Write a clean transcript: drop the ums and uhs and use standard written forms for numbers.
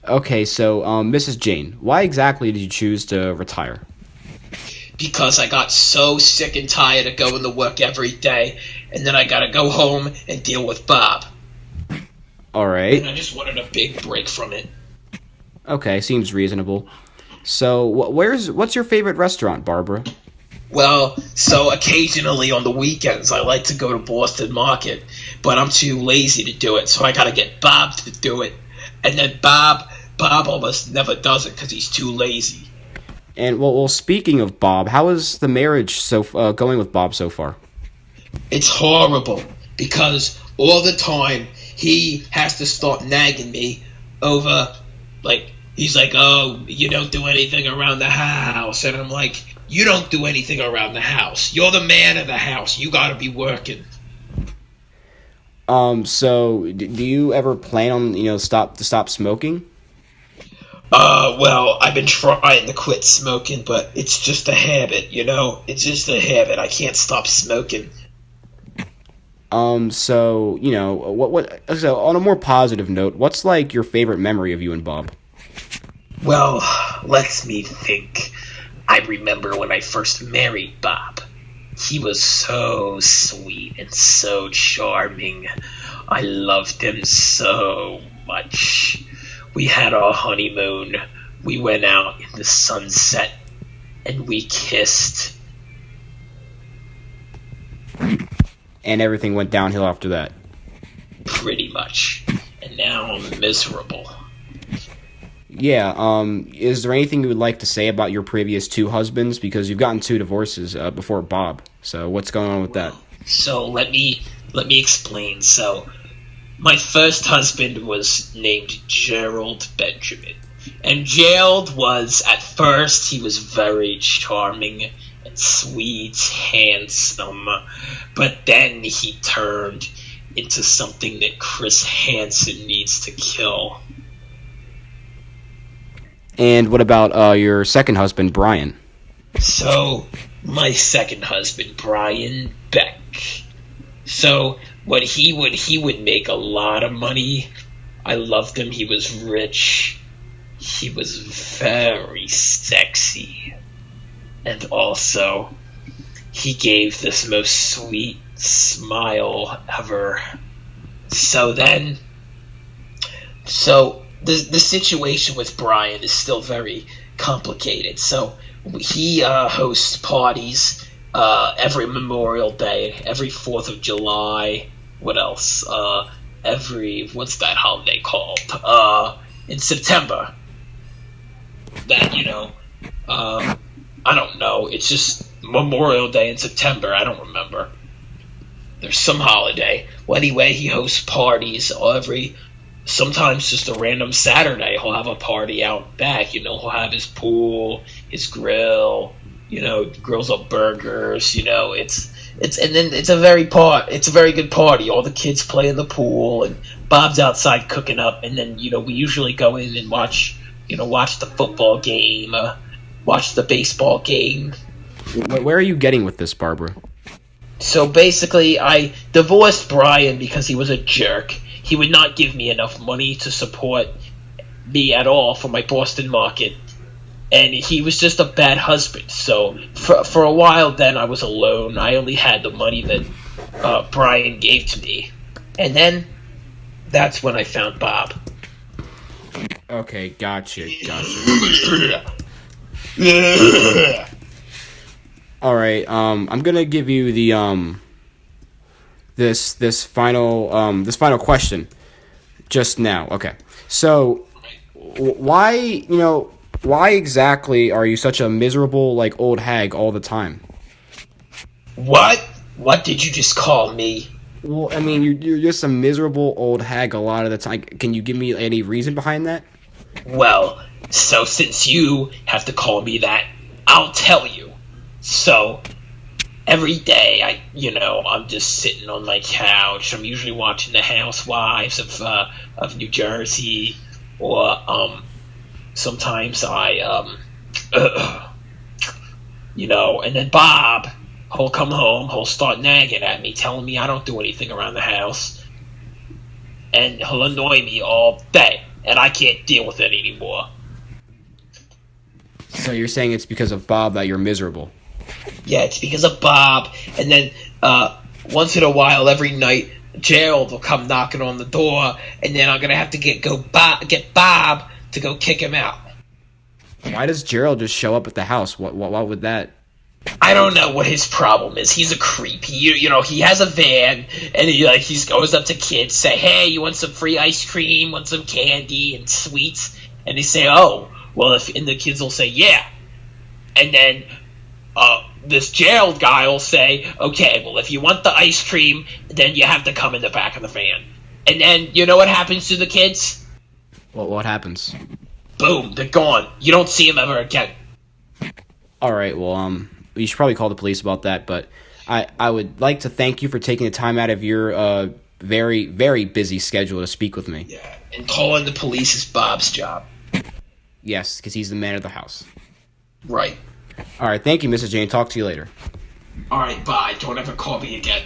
Okay, so Mrs. Jane, why exactly did you choose to retire? Because I got so sick and tired of going to work every day, and then I gotta go home and deal with Bob. All And right. I just wanted a big break from it. Okay, seems reasonable. So, what's your favorite restaurant, Barbara? Well, so occasionally on the weekends I like to go to Boston Market, but I'm too lazy to do it, so I gotta get Bob to do it. And then Bob almost never does it because he's too lazy. And speaking of Bob, how is the marriage going with Bob so far? It's horrible because all the time he has to start nagging me over, like, he's like, oh, you don't do anything around the house. And I'm like, you don't do anything around the house. You're the man of the house. You gotta be working. So do you ever plan on stop smoking? Well, I've been trying to quit smoking, but it's just a habit, you know? It's just a habit. I can't stop smoking. So So on a more positive note, what's like your favorite memory of you and Bob? Well, let me think. I remember when I first married Bob. He was so sweet and so charming. I loved him so much. We had our honeymoon. We went out in the sunset and we kissed. And everything went downhill after that. Pretty much. And now I'm miserable. Yeah. Is there anything you would like to say about your previous two husbands? Because you've gotten two divorces before Bob. So what's going on with that? So let me explain. So my first husband was named Gerald Benjamin. And Gerald was, at first, he was very charming and sweet, handsome. But then he turned into something that Chris Hansen needs to kill. And what about your second husband, Brian? So, my second husband, Brian Beck. So, what he would make a lot of money. I loved him. He was rich. He was very sexy. And also, he gave this most sweet smile ever. So then, so the situation with Brian is still very complicated. So he hosts parties every Memorial Day, every 4th of July. What else? Every, what's that holiday called? In September. That, I don't know. It's just Memorial Day in September. I don't remember. There's some holiday. Well, anyway, he hosts parties sometimes just a random Saturday. He'll have a party out back. He'll have his pool, his grill. Grills up burgers. And then it's a very good party. All the kids play in the pool, and Bob's outside cooking up. And then we usually go in and watch the football game, watch the baseball game. Where are you getting with this, Barbara? So basically, I divorced Brian because he was a jerk. He would not give me enough money to support me at all for my Boston Market. And he was just a bad husband. So for a while then, I was alone. I only had the money that Brian gave to me. And then that's when I found Bob. Okay, gotcha. All right. I'm gonna give you the this final question just now. Okay. So why exactly are you such a miserable old hag all the time? What? What did you just call me? Well, I mean, you're just a miserable old hag a lot of the time. Can you give me any reason behind that? Well, so since you have to call me that, I'll tell you. So every day, I'm just sitting on my couch. I'm usually watching The Housewives of New Jersey, or sometimes and then Bob, he'll come home, he'll start nagging at me, telling me I don't do anything around the house, and he'll annoy me all day. and I can't deal with it anymore. So you're saying it's because of Bob that you're miserable? Yeah, it's because of Bob. And then once in a while, every night, Gerald will come knocking on the door, and then I'm gonna have to get Bob to go kick him out. Why does Gerald just show up at the house? What would that? I don't know what his problem is. He's a creep. He has a van, and he goes up to kids, say, "Hey, you want some free ice cream? Want some candy and sweets?" And they say, "Oh, well," and the kids will say, "Yeah." And then this Gerald guy will say, "Okay, well, if you want the ice cream, then you have to come in the back of the van." And then you know what happens to the kids? What happens? Boom, they're gone. You don't see them ever again. All right. Well, you should probably call the police about that. But I would like to thank you for taking the time out of your very, very busy schedule to speak with me. Yeah, and calling the police is Bob's job. Yes, because he's the man of the house. Right. All right. Thank you, Mrs. Jane. Talk to you later. All right, bye. Don't ever call me again.